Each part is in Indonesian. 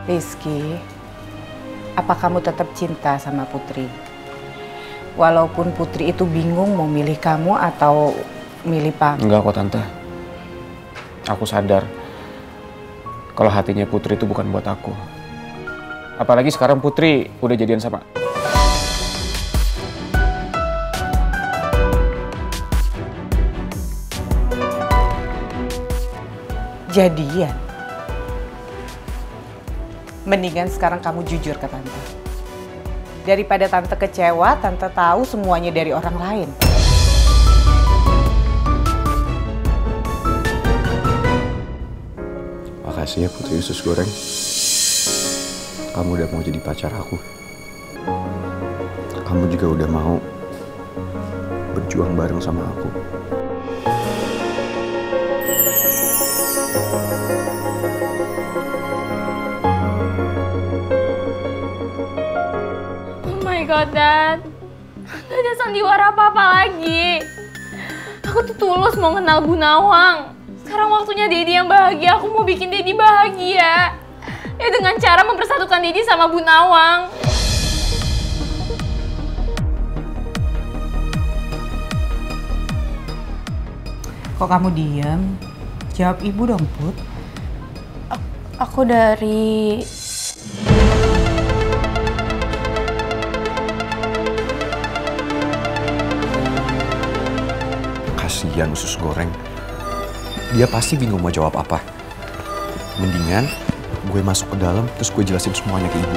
Rizky, apa kamu tetap cinta sama Putri? Walaupun Putri itu bingung mau milih kamu atau milih Pam. Enggak kok Tante. Aku sadar kalau hatinya Putri itu bukan buat aku. Apalagi sekarang Putri udah jadian sama. Jadian? Mendingan sekarang kamu jujur ke Tante. Daripada Tante kecewa, Tante tahu semuanya dari orang lain. Makasih ya Putri Usus Goreng. Kamu udah mau jadi pacar aku. Kamu juga udah mau berjuang bareng sama aku. Oh my god, Dad. Gak ada sandiwara apa-apa lagi. Aku tuh tulus mau kenal Bu Nawang. Sekarang waktunya Dedi yang bahagia. Aku mau bikin Dedi bahagia. Ya dengan cara mempersatukan Dedi sama Bu Nawang. Kok kamu diem? Jawab ibu dong, Put. Aku dari... Kasihan Usus Goreng. Dia pasti bingung mau jawab apa. Mendingan gue masuk ke dalam terus gue jelasin semuanya ke ibu.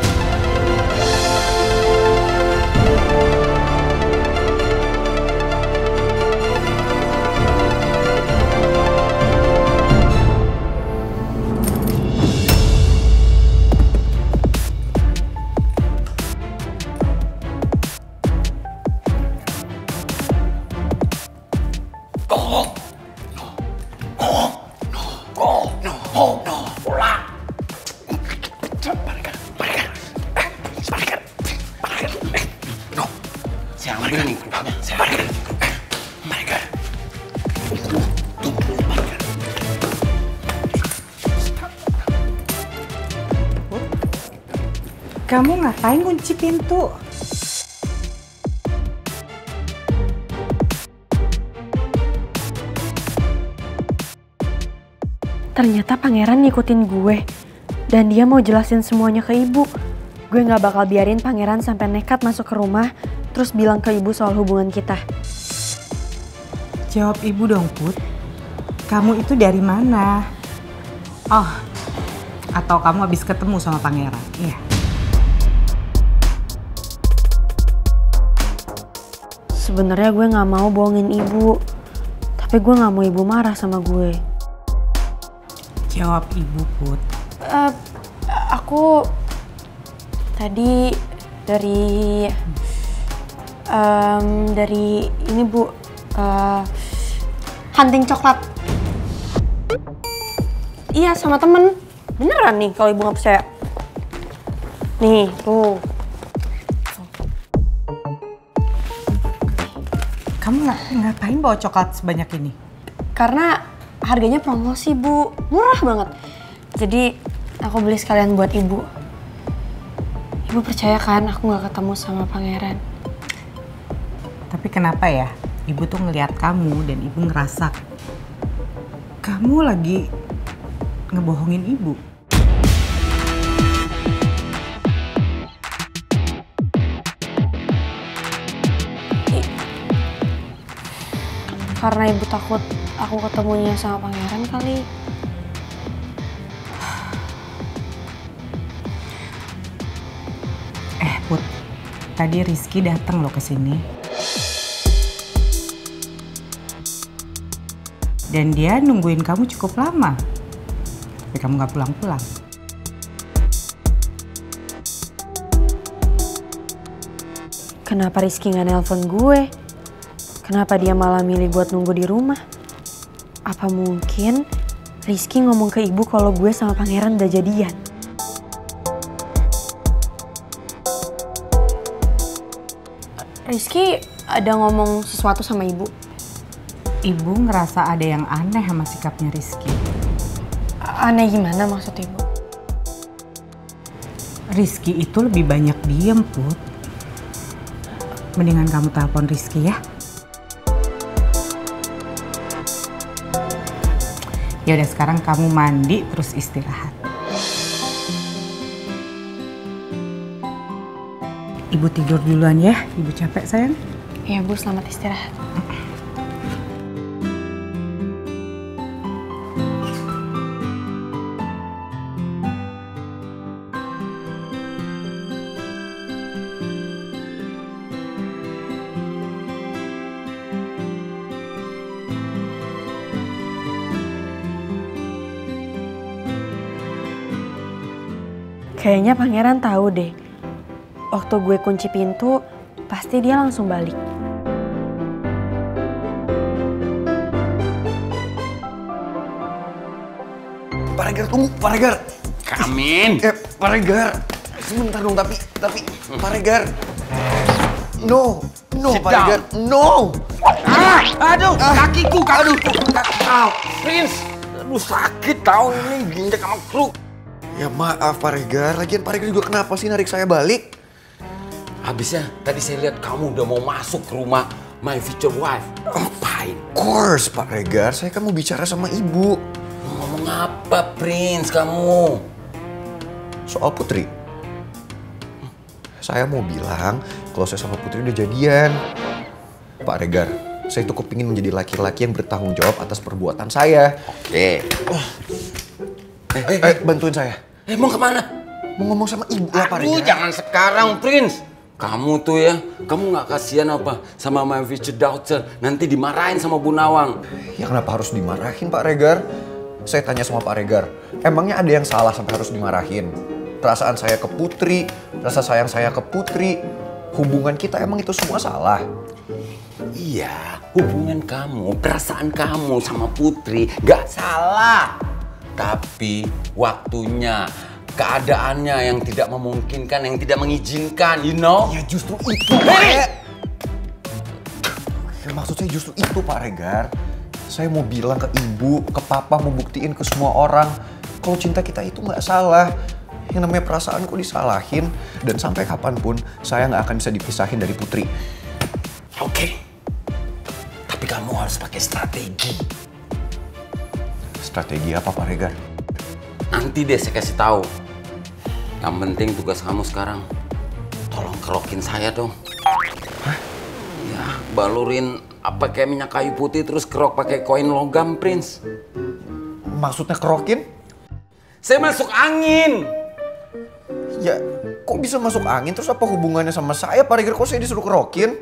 Kamu ngapain kunci pintu? Ternyata pangeran ngikutin gue. Dan dia mau jelasin semuanya ke ibu. Gue gak bakal biarin pangeran sampai nekat masuk ke rumah. Terus bilang ke ibu soal hubungan kita. Jawab ibu dong, Put. Kamu itu dari mana? Oh, atau kamu habis ketemu sama pangeran? Iya. Sebenarnya gue gak mau bohongin ibu. Tapi gue gak mau ibu marah sama gue. Jawab ibu, Put. Aku tadi dari ini Bu, hunting coklat. Iya sama temen. Beneran nih kalau ibu nggak percaya. Nih tuh. Kamu ngapain bawa coklat sebanyak ini? Karena harganya promosi Bu, murah banget. Jadi aku beli sekalian buat ibu. Ibu percaya kan aku nggak ketemu sama pangeran? Tapi kenapa ya? Ibu tuh ngelihat kamu dan ibu ngerasa kamu lagi ngebohongin ibu. Karena ibu takut aku ketemunya sama pangeran kali. Put, tadi Rizky datang loh ke sini. Dan dia nungguin kamu cukup lama. Tapi kamu gak pulang-pulang. Kenapa Rizky gak nelpon gue? Kenapa dia malah milih buat nunggu di rumah? Apa mungkin Rizky ngomong ke ibu kalau gue sama pangeran udah jadian? Rizky ada ngomong sesuatu sama ibu? Ibu ngerasa ada yang aneh sama sikapnya Rizky. Aneh gimana maksud ibu? Rizky itu lebih banyak diem, Put. Mendingan kamu telepon Rizky ya. Ya udah sekarang kamu mandi terus istirahat. Ibu tidur duluan ya, Ibu capek sayang. Iya Bu, selamat istirahat. Kayaknya pangeran tahu deh. Waktu gue kunci pintu, pasti dia langsung balik. Pak Regar, tunggu, Pak Regar. Kamin. Pak Regar. Sebentar dong, tapi Pak Regar. No, Pak Regar, no. Aduh, kakiku. Prince, aduh sakit tau ini ginjak sama kruk. Ya maaf Pak Regar, lagian Pak Regar juga kenapa sih narik saya balik? Habisnya tadi saya lihat kamu udah mau masuk ke rumah my future wife. Ngapain? Of course Pak Regar, saya kan mau bicara sama ibu. Ngomong apa Prince kamu? Soal Putri. Saya mau bilang kalau saya sama Putri udah jadian. Pak Regar, saya tuh kepingin menjadi laki-laki yang bertanggung jawab atas perbuatan saya. Oke. Bantuin saya. Mau kemana? Mau ngomong sama ibu lah Pak Regar. Jangan sekarang Prince. Kamu tuh ya, kamu nggak kasihan apa sama my future daughter? Nanti dimarahin sama Bu Nawang. Ya kenapa harus dimarahin Pak Regar? Saya tanya sama Pak Regar, emangnya ada yang salah sampai harus dimarahin? Perasaan saya ke Putri, rasa sayang saya ke Putri, hubungan kita emang itu semua salah? Iya, hubungan kamu, perasaan kamu sama Putri nggak salah. Tapi waktunya, keadaannya yang tidak memungkinkan, yang tidak mengizinkan, you know? Ya justru itu, Pak. Ya, maksud saya justru itu, Pak Regar. Saya mau bilang ke ibu, ke papa, mau buktiin ke semua orang kalau cinta kita itu nggak salah. Yang namanya perasaan kok disalahin, dan sampai kapanpun saya nggak akan bisa dipisahin dari Putri. Oke. Tapi kamu harus pakai strategi. Strategi apa, Pak Regar? Nanti deh saya kasih tahu. Yang penting tugas kamu sekarang, tolong kerokin saya dong. Hah? Ya, balurin apa kayak minyak kayu putih terus kerok pakai koin logam, Prince. Maksudnya kerokin? Saya masuk angin. Ya, kok bisa masuk angin? Terus apa hubungannya sama saya, Pak Regar? Kok saya disuruh kerokin?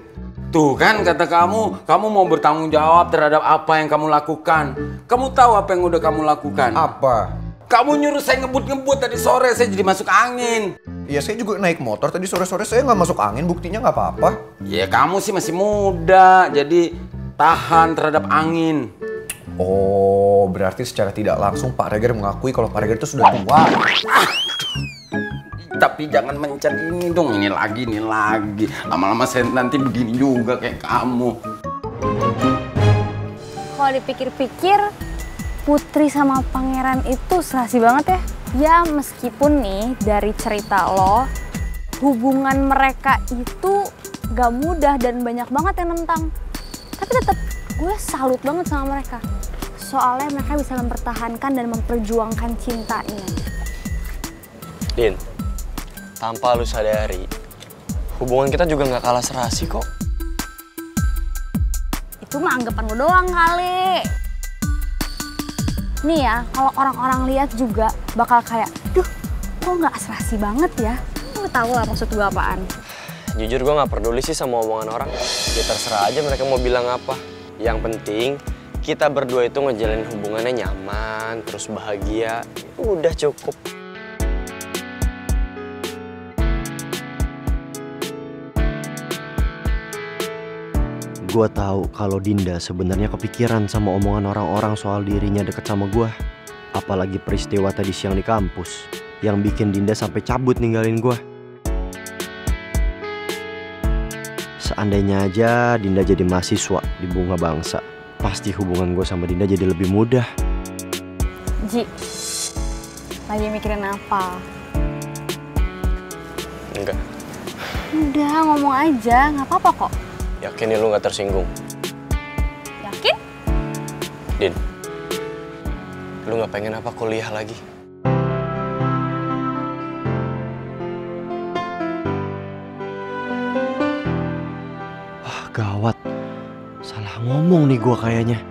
Tuh kan kata kamu mau bertanggung jawab terhadap apa yang kamu lakukan. Kamu tahu apa yang udah kamu lakukan? Apa? Kamu nyuruh saya ngebut-ngebut tadi sore, saya jadi masuk angin. Ya saya juga naik motor tadi sore-sore, saya nggak masuk angin, buktinya nggak apa-apa. Ya kamu sih masih muda, jadi tahan terhadap angin. Oh, berarti secara tidak langsung Pak Regar mengakui kalau Pak Regar itu sudah tua. Tapi jangan mencet ini dong, ini lagi. Lama-lama saya nanti begini juga kayak kamu. Kalau dipikir-pikir, Putri sama Pangeran itu serasi banget ya. Ya meskipun nih dari cerita lo, hubungan mereka itu gak mudah dan banyak banget yang nentang. Tapi tetap gue salut banget sama mereka. Soalnya mereka bisa mempertahankan dan memperjuangkan cintanya. Din, tanpa lu sadari, hubungan kita juga gak kalah serasi kok. Itu mah anggapan lo doang kali. Nih ya, kalau orang-orang lihat juga bakal kayak, duh, kok nggak serasi banget ya? Lo tau lah maksud gue apaan. Jujur gue gak peduli sih sama omongan orang. Ya terserah aja mereka mau bilang apa. Yang penting kita berdua itu ngejalanin hubungannya nyaman, terus bahagia. Udah cukup. Gue tahu kalau Dinda sebenarnya kepikiran sama omongan orang-orang soal dirinya deket sama gue. Apalagi peristiwa tadi siang di kampus yang bikin Dinda sampai cabut ninggalin gue. Seandainya aja Dinda jadi mahasiswa di Bunga Bangsa, pasti hubungan gue sama Dinda jadi lebih mudah. Ji, lagi mikirin apa? Enggak. Udah, ngomong aja, nggak apa-apa kok. Yakin nih lu nggak tersinggung? Yakin? Din, lu nggak pengen apa kuliah lagi? Gawat, salah ngomong nih gua kayaknya.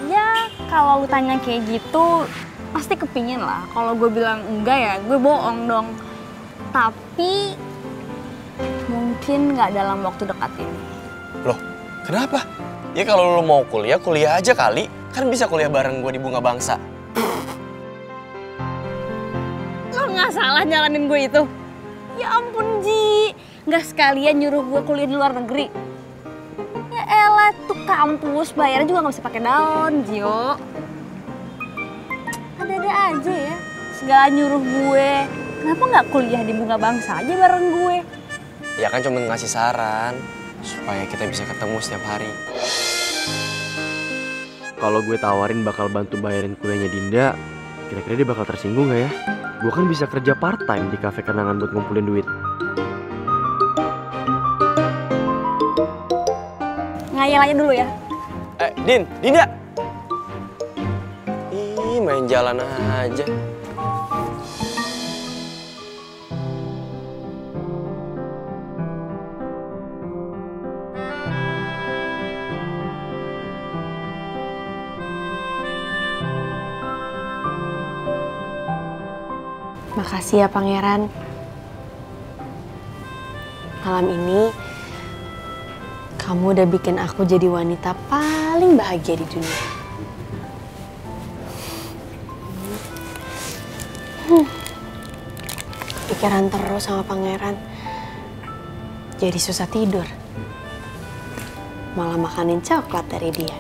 Ya, kalau lu tanya kayak gitu, pasti kepingin lah. Kalau gue bilang enggak ya, gue bohong dong. Tapi mungkin nggak dalam waktu dekat ini. Loh, kenapa? Ya kalau lu mau kuliah, kuliah aja kali. Kan bisa kuliah bareng gue di Bunga Bangsa. Lo nggak salah nyaranin gue itu. Ya ampun Ji, nggak sekalian nyuruh gue kuliah di luar negeri. Ya elah, tuh kampus bayarnya juga nggak bisa pakai daun, Jio. Ada-ada aja ya, segala nyuruh gue. Kenapa nggak kuliah di Bunga Bangsa aja bareng gue? Ya kan cuma ngasih saran supaya kita bisa ketemu setiap hari. Kalau gue tawarin bakal bantu bayarin kuliahnya Dinda, kira-kira dia bakal tersinggung gak ya? Gue kan bisa kerja part time di kafe kenangan buat ngumpulin duit. Ngayal aja dulu ya. Dinda! Ih, main jalan aja. Makasih ya Pangeran. Malam ini kamu udah bikin aku jadi wanita paling bahagia di dunia. Pikiran terus sama Pangeran. Jadi susah tidur. Malah makanin coklat dari dia.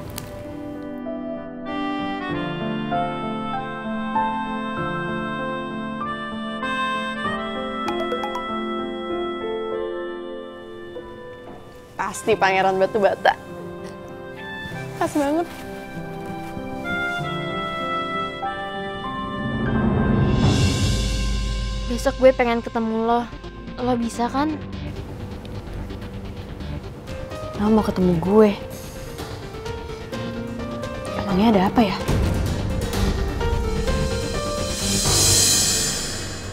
Pasti Pangeran batu bata. Pas banget. Besok gue pengen ketemu lo. Lo bisa kan? Lo mau ketemu gue? Emangnya ada apa ya?